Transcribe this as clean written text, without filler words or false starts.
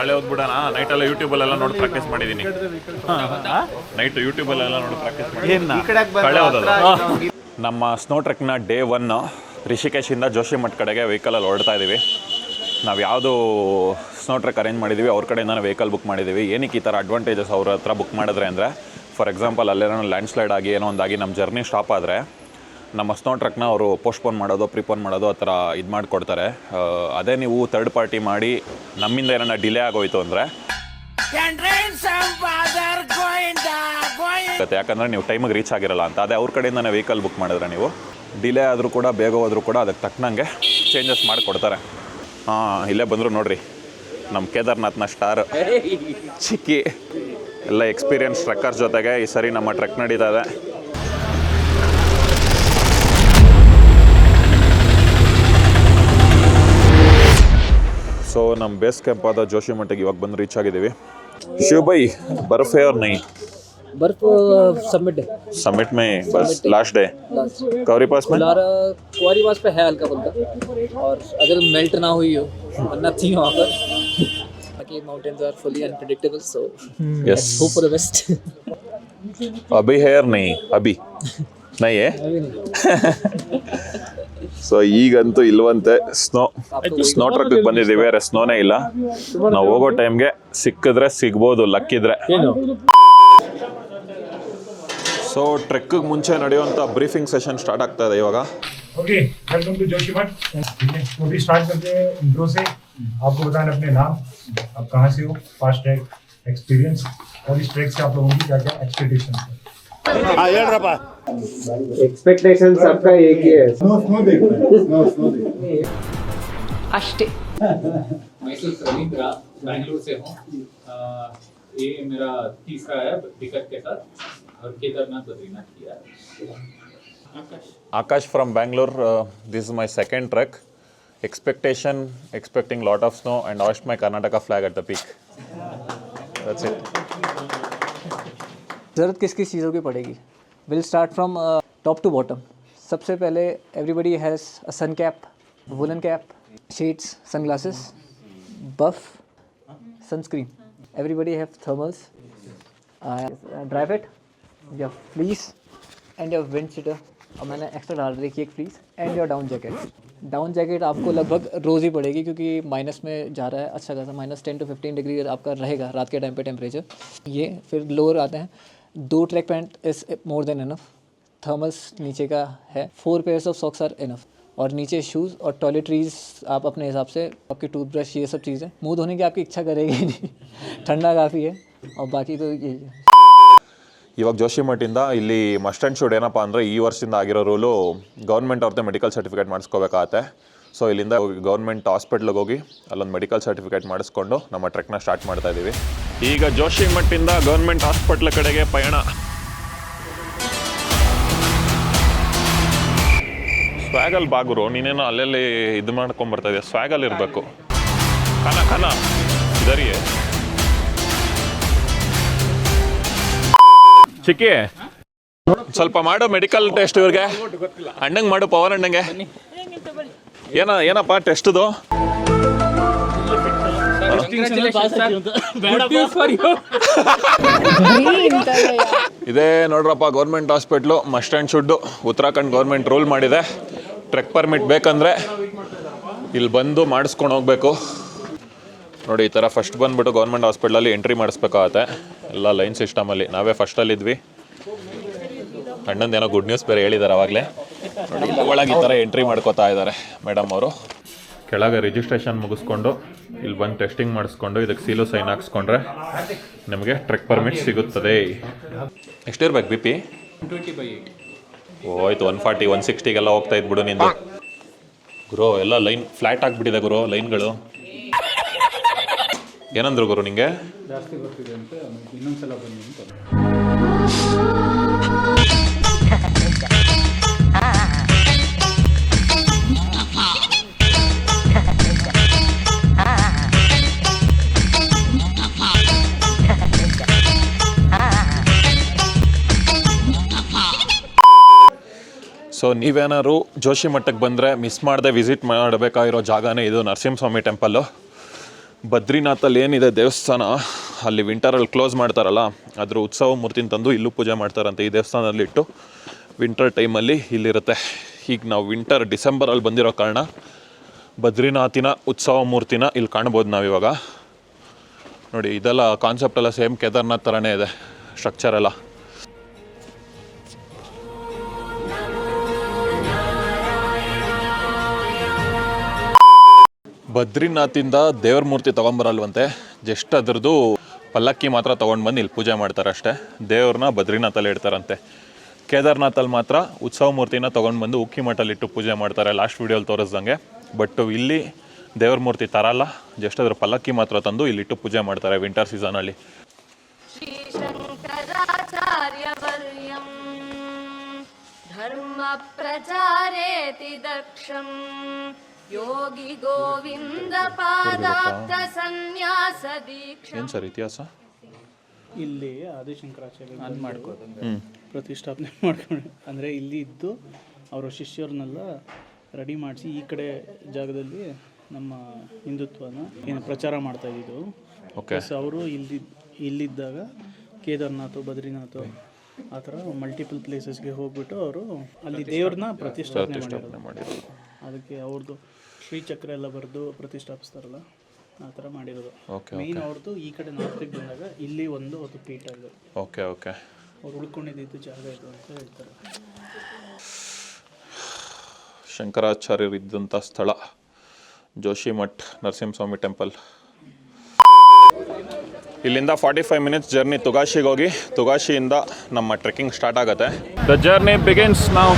ಹಳೆ ಓದ್ಬಿಡೋಣ ನೈಟೆಲ್ಲ ಯೂಟ್ಯೂಬಲ್ಲೆಲ್ಲ ನೋಡಿ ಪ್ರಾಕ್ಟೀಸ್ ಮಾಡಿದ್ದೀನಿ. ನೈಟ್ ಯೂಟ್ಯೂಬಲ್ಲೆಲ್ಲ ನೋಡಿ ಪ್ರಾಕ್ಟೀಸ್ ಮಾಡಿ ಹಳೆ ಓದೋದು. ನಮ್ಮ ಸ್ನೋ ಟ್ರೆಕ್ನ ಡೇ 1 ರಿಷಿಕೇಶಿಂದ ಜೋಶಿಮಠ್ ಕಡೆಗೆ ವೆಹಿಕಲಲ್ಲಿ ಹೊರಡ್ತಾ ಇದ್ದೀವಿ. ನಾವು ಯಾವುದು ಸ್ನೋ ಟ್ರೆಕ್ ಅರೇಂಜ್ ಮಾಡಿದ್ದೀವಿ ಅವ್ರ ಕಡೆಯಿಂದನೇ ವೆಹಿಕಲ್ ಬುಕ್ ಮಾಡಿದ್ದೀವಿ. ಏನಕ್ಕೆ ಈ ಥರ ಅಡ್ವಾಂಟೇಜಸ್ ಅವ್ರ ಹತ್ರ ಬುಕ್ ಮಾಡಿದ್ರೆ ಅಂದರೆ, ಫಾರ್ ಎಕ್ಸಾಂಪಲ್ ಅಲ್ಲೇನೋ ಲ್ಯಾಂಡ್ ಸ್ಲೈಡ್ ಆಗಿ ಏನೋ ಒಂದಾಗಿ ನಮ್ಮ ಜರ್ನಿ ಸ್ಟಾಪ್ ಆದರೆ ನಮ್ಮ ಸ್ನೋ ಟ್ರೆಕ್ನ ಅವರು ಪೋಸ್ಟ್ಪೋನ್ ಮಾಡೋದು ಪ್ರಿಪೋನ್ ಮಾಡೋದು ಆ ಥರ ಇದು ಮಾಡಿಕೊಡ್ತಾರೆ. ಅದೇ ನೀವು ಥರ್ಡ್ ಪಾರ್ಟಿ ಮಾಡಿ ನಮ್ಮಿಂದ ಏನಾರ ಡಿಲೇ ಆಗೋಯ್ತು ಅಂದರೆ ಯಾಕಂದರೆ ನೀವು ಟೈಮಿಗೆ ರೀಚ್ ಆಗಿರಲ್ಲ ಅಂತ. ಅದೇ ಅವ್ರ ಕಡೆಯಿಂದನೇ ವೆಹಿಕಲ್ ಬುಕ್ ಮಾಡಿದ್ರೆ ನೀವು ಡಿಲೇ ಆದರೂ ಕೂಡ ಬೇಗ ಹೋದರೂ ಕೂಡ ಅದಕ್ಕೆ ತಕ್ಕನಂಗೆ ಚೇಂಜಸ್ ಮಾಡಿಕೊಡ್ತಾರೆ. ಇಲ್ಲೇ ಬಂದರು ನೋಡಿರಿ ನಮ್ಮ ಕೇದಾರ್ನಾಥ್ನ ಸ್ಟಾರ್ ಚಿಕ್ಕಿ ಎಲ್ಲ ಎಕ್ಸ್ಪೀರಿಯನ್ಸ್ ಟ್ರೆಕ್ಕರ್ಸ್ ಜೊತೆಗೆ ಈ ಸರಿ ನಮ್ಮ ಟ್ರೆಕ್ ನಡೀತಾ ಇದೆ. ಸೊ ನಮ್ಮ ಬೇಸ್ ಕ್ಯಾಂಪ್ ಆದ ಜೋಶಿಮಠಿಗೆ ಇವಾಗ ಬಂದು ರೀಚ್ ಆಗಿದ್ದೀವಿ. शिव भाई बर्फ है और नहीं? बर्फ समिट में बस लास्ट डे कौरी पास में कुंवारी पास पे है हल्का फुल्का, और अगर मेल्ट ना हुई हो वरना थी वहाँ पर. बाकी mountains are fully unpredictable, so yes hope for the best. अभी है और नहीं? अभी नहीं है. ಸೊ ಈಗಂತೂ ಇಲ್ವಂತೆ ಸ್ನೋ ಟ್ರಕ್ಗೆ ಬಂದಿದ್ದೀವಿ. ಬೇರೆ ಸ್ನೋನೇ ಇಲ್ಲ. ನಾವು ಹೋಗೋ ಟೈಮ್ಗೆ ಸಿಕ್ಕಿದ್ರೆ ಸಿಗ್ಬೋದು, ಲಕ್ಕಿದ್ರೆ. ಸೊ ಟ್ರೆಕ್ಗೆ ಮುಂಚೆ ನಡೆಯುವಂಥ ಬ್ರೀಫಿಂಗ್ ಸೆಷನ್ ಸ್ಟಾರ್ಟ್ ಆಗ್ತಾ ಇದೆ ಇವಾಗ. Okay, welcome to Joshimath. तो भी स्टार्ट करते हैं इंट्रो से. आपको बताना अपने नाम, आप कहाँ से हो, फास्ट ट्रैक एक्सपीरियंस, और इस ट्रैक से आप लोगों की क्या क्या एक्सपेक्टेशन है. एक्सपेक्टेशन सबका एक ही है. अष्टे मैं रविंद्र बैंगलोर से हूँ. ये मेरा तीसरा है टिकट के साथ, और केदारनाथ बद्रीनाथ किया है. Akash from Bangalore. This is my second trek. Expecting lot of snow and hoist my Karnataka flag at the peak. That's it. ज़रूरत किस किस चीज़ों की पड़ेगी? Will start from top to bottom. सबसे पहले everybody has a sun cap, woollen cap, shades, sunglasses, buff, sunscreen. Everybody have thermals, dry fit, your fleece and your windcheater. और मैंने एक्स्ट्रा डाल रखी एक fleece and your down jacket. Down jacket आपको लगभग रोज़ ही पड़ेगी, क्योंकि माइनस में जा रहा है अच्छा खासा. -10 to 15 डिग्री आपका रहेगा रात के टाइम पे टेम्परेचर. ये फिर लोअर आते हैं. 2 track pant is more than enough. Thermals नीचे का है. 4 pairs of socks are enough. और नीचे शूज़ और टॉयलेटरीज आप अपने हिसाब से, आपकी टूथब्रश, ये सब चीज़ें. मुँह धोने की आपकी इच्छा करेगी नहीं. ठंडा काफ़ी है. और बाकी तो यही है. ಇವಾಗ ಜೋಶಿಮಠಿಂದ ಇಲ್ಲಿ ಮಸ್ಟ್ ಆ್ಯಂಡ್ ಶುಡ್ ಏನಪ್ಪ ಅಂದರೆ, ಈ ವರ್ಷದಿಂದ ಆಗಿರೋ ರೂಲು ಗೌರ್ಮೆಂಟ್ ಅವ್ರದ್ದೇ ಮೆಡಿಕಲ್ ಸರ್ಟಿಫಿಕೇಟ್ ಮಾಡಿಸ್ಕೋಬೇಕಾಗತ್ತೆ. ಸೊ ಇಲ್ಲಿಂದ ಗೌರ್ಮೆಂಟ್ ಹಾಸ್ಪಿಟ್ಲಿಗೆ ಹೋಗಿ ಅಲ್ಲೊಂದು ಮೆಡಿಕಲ್ ಸರ್ಟಿಫಿಕೇಟ್ ಮಾಡಿಸ್ಕೊಂಡು ನಮ್ಮ ಟ್ರೆಕ್ನ ಸ್ಟಾರ್ಟ್ ಮಾಡ್ತಾ ಇದ್ದೀವಿ. ಈಗ ಜೋಶಿಮಠಿಂದ ಗೌರ್ಮೆಂಟ್ ಹಾಸ್ಪಿಟ್ಲ್ ಕಡೆಗೆ ಪಯಣ. ಸ್ವ್ಯಾಗಲ್ಲಿ ಬಾಗುರು, ನೀನೇನೋ ಅಲ್ಲೆಲ್ಲಿ ಇದು ಮಾಡ್ಕೊಂಬರ್ತಾ ಇದೆಯಾ? ಸ್ವ್ಯಾಗಲ್ಲಿ ಇರಬೇಕು. ಖಾನ ಇದರಿಯೇ ಚಿಕ್ಕಿ, ಸ್ವಲ್ಪ ಮಾಡು ಮೆಡಿಕಲ್ ಟೆಸ್ಟ್ ಇವ್ರಿಗೆ. ಅಣ್ಣಂಗೆ ಮಾಡು, ಪವನ್ ಅಣ್ಣಂಗೆ. ಏನಪ್ಪ ಟೆಸ್ಟ್ದು? ಇದೇ ನೋಡ್ರಪ್ಪ government hospital, must and should. Uttarakhand government rule ಮಾಡಿದೆ, ಟ್ರೆಕ್ ಪರ್ಮಿಟ್ ಬೇಕಂದರೆ ಇಲ್ಲಿ ಬಂದು ಮಾಡಿಸ್ಕೊಂಡು ಹೋಗಬೇಕು. ನೋಡಿ ಈ ಥರ ಫಸ್ಟ್ ಬಂದುಬಿಟ್ಟು ಗೌರ್ಮೆಂಟ್ ಹಾಸ್ಪಿಟ್ಲಲ್ಲಿ ಎಂಟ್ರಿ ಮಾಡಿಸ್ಬೇಕಾಗತ್ತೆ. ಎಲ್ಲ ಲೈನ್ ಸಿಸ್ಟಮಲ್ಲಿ. ನಾವೇ ಫಸ್ಟಲ್ಲಿದ್ವಿ. ಅಣ್ಣಂದೇನೋ ಗುಡ್ ನ್ಯೂಸ್ ಬೇರೆ ಹೇಳಿದ್ದಾರೆ ಆವಾಗಲೇ. ನೋಡಿ ಒಳಗೆ ಈ ಥರ ಎಂಟ್ರಿ ಮಾಡ್ಕೋತಾ ಇದ್ದಾರೆ ಮೇಡಮ್ ಅವರು. ಕೆಳಗೆ ರಿಜಿಸ್ಟ್ರೇಷನ್ ಮುಗಿಸ್ಕೊಂಡು ಇಲ್ಲಿ ಬಂದು ಟೆಸ್ಟಿಂಗ್ ಮಾಡಿಸ್ಕೊಂಡು ಇದಕ್ಕೆ ಸೀಲು ಸೈನ್ ಹಾಕ್ಸ್ಕೊಂಡ್ರೆ ನಮಗೆ ಟ್ರೆಕ್ ಪರ್ಮಿಟ್ ಸಿಗುತ್ತದೆ. ಎಷ್ಟಿರ್ಬೇಕು BP? 120/80. ಆಯಿತು, 140 160ಗೆಲ್ಲ ಹೋಗ್ತಾ ಇದ್ಬಿಡು ನಿಂದು. ಗುರು ಎಲ್ಲ ಲೈನ್ ಫ್ಲ್ಯಾಟ್ ಆಗಿಬಿಟ್ಟಿದೆ ಗುರು, ಲೈನ್ಗಳು. ಏನಂದ್ರು ಗುರು ನಿಂಗೆ? ಜಾಸ್ತಿ ಬರ್ತಿದೆ ಅಂತ ಇನ್ನೊಂದ್ಸಲ ಬನ್ನಿ ಅಂತ. ಸೊ ನೀವೇನಾದ್ರು ಜೋಶಿಮಠಕ್ಕೆ ಬಂದರೆ ಮಿಸ್ ಮಾಡದೆ ವಿಸಿಟ್ ಮಾಡಬೇಕಾಗಿರೋ ಜಾಗನೇ ಇದು, ನರಸಿಂಹಸ್ವಾಮಿ ಟೆಂಪಲ್ಲು. ಬದ್ರಿನಾಥಲ್ಲಿ ಏನಿದೆ ದೇವಸ್ಥಾನ, ಅಲ್ಲಿ ವಿಂಟರಲ್ಲಿ ಕ್ಲೋಸ್ ಮಾಡ್ತಾರಲ್ಲ, ಅದ್ರ ಉತ್ಸವ ಮೂರ್ತಿನ ತಂದು ಇಲ್ಲೂ ಪೂಜೆ ಮಾಡ್ತಾರಂತೆ ಈ ದೇವಸ್ಥಾನದಲ್ಲಿಟ್ಟು. ವಿಂಟರ್ ಟೈಮಲ್ಲಿ ಇಲ್ಲಿರುತ್ತೆ. ಈಗ ನಾವು ವಿಂಟರ್ ಡಿಸೆಂಬರಲ್ಲಿ ಬಂದಿರೋ ಕಾರಣ ಬದ್ರಿನಾಥಿನ ಉತ್ಸವ ಮೂರ್ತಿನ ಇಲ್ಲಿ ಕಾಣ್ಬೋದು ನಾವಿವಾಗ. ನೋಡಿ, ಇದೆಲ್ಲ ಕಾನ್ಸೆಪ್ಟ್ ಎಲ್ಲ ಸೇಮ್ ಕೇದಾರ್ನಾಥ್ ಥರನೇ ಇದೆ ಸ್ಟ್ರಕ್ಚರ್ ಎಲ್ಲ. ಬದ್ರಿನಾಥಿಂದ ದೇವ್ರ ಮೂರ್ತಿ ತೊಗೊಂಬರಲ್ವಂತೆ, ಜಸ್ಟ್ ಅದ್ರದ್ದು ಪಲ್ಲಕ್ಕಿ ಮಾತ್ರ ತೊಗೊಂಡು ಬಂದು ಇಲ್ಲಿ ಪೂಜೆ ಮಾಡ್ತಾರೆ ಅಷ್ಟೇ. ದೇವ್ರನ್ನ ಬದ್ರಿನಾಥಲ್ಲಿ ಇಡ್ತಾರಂತೆ. ಕೇದಾರ್ನಾಥಲ್ಲಿ ಮಾತ್ರ ಉತ್ಸವ ಮೂರ್ತಿನ ತೊಗೊಂಡು ಬಂದು ಉಕ್ಕಿ ಮಠಲ್ಲಿಟ್ಟು ಪೂಜೆ ಮಾಡ್ತಾರೆ, ಲಾಸ್ಟ್ ವೀಡಿಯೋಲಿ ತೋರಿಸ್ದಂಗೆ. ಬಟ್ ಇಲ್ಲಿ ದೇವ್ರ ಮೂರ್ತಿ ತರಲ್ಲ, ಜಸ್ಟ್ ಅದ್ರ ಪಲ್ಲಕ್ಕಿ ಮಾತ್ರ ತಂದು ಇಲ್ಲಿಟ್ಟು ಪೂಜೆ ಮಾಡ್ತಾರೆ ವಿಂಟರ್ ಸೀಸನಲ್ಲಿ. श्रीशङ्कराचार्यवर्यं धर्मप्रचारेति दक्षं योगी गोविन्दपादाब्धसन्न्यासदीक्षं. ಏನು ಸರ್ ಇತಿಹಾಸ? ಇಲ್ಲಿ ಆದಿಶಂಕರಾಚಾರ್ಯ ಪ್ರತಿಷ್ಠಾಪನೆ ಮಾಡ್ಕೊಂಡು, ಅಂದರೆ ಇಲ್ಲಿ ಇದ್ದು ಅವರ ಶಿಷ್ಯರನ್ನೆಲ್ಲ ರೆಡಿ ಮಾಡಿಸಿ ಈ ಕಡೆ ಜಾಗದಲ್ಲಿ ನಮ್ಮ ಹಿಂದುತ್ವನ ಏನು ಪ್ರಚಾರ ಮಾಡ್ತಾ ಇದ್ದಿದ್ದು. ಪ್ಲಸ್ ಅವರು ಇಲ್ಲಿದ್ದಾಗ ಕೇದಾರ್ನಾಥ್, ಬದ್ರಿನಾಥ್ ಆ ಥರ ಮಲ್ಟಿಪಲ್ ಪ್ಲೇಸಸ್ಗೆ ಹೋಗ್ಬಿಟ್ಟು ಅವರು ಅಲ್ಲಿ ದೇವ್ರನ್ನ ಪ್ರತಿಷ್ಠಾಪನೆ ಮಾಡಿರೋದು. ಅದಕ್ಕೆ ಅವ್ರದ್ದು ಶ್ರೀಚಕ್ರ ಎಲ್ಲ ಬರೆದು ಪ್ರತಿಷ್ಠಾಪಿಸ್ತಾರಲ್ಲ, ಆ ಥರ ಮಾಡಿರೋದು. ಮೇನ್ ಅವ್ರದ್ದು ಈ ಕಡೆ ನಾರ್ತಿಗೆ ಬಂದಾಗ ಇಲ್ಲಿ ಒಂದು ಅದು ಪೀಠ ಇದೆ. ಓಕೆ ಓಕೆ, ಅವ್ರು ಉಳ್ಕೊಂಡಿದ್ದು ಜಾಗ ಇದು ಅಂತ ಹೇಳ್ತಾರೆ. ಶಂಕರಾಚಾರ್ಯರಿದ್ದಂಥ ಸ್ಥಳ ಜೋಶಿಮಠ್ ನರಸಿಂಹಸ್ವಾಮಿ ಟೆಂಪಲ್. ಇಲ್ಲಿಂದ 45 ಮಿನಿಟ್ಸ್ ಜರ್ನಿ ತುಗಾಶಿಗೆ ಹೋಗಿ ತುಗಾಶಿಯಿಂದ ನಮ್ಮ ಟ್ರೆಕ್ಕಿಂಗ್ ಸ್ಟಾರ್ಟ್ ಆಗುತ್ತೆ. The journey begins now.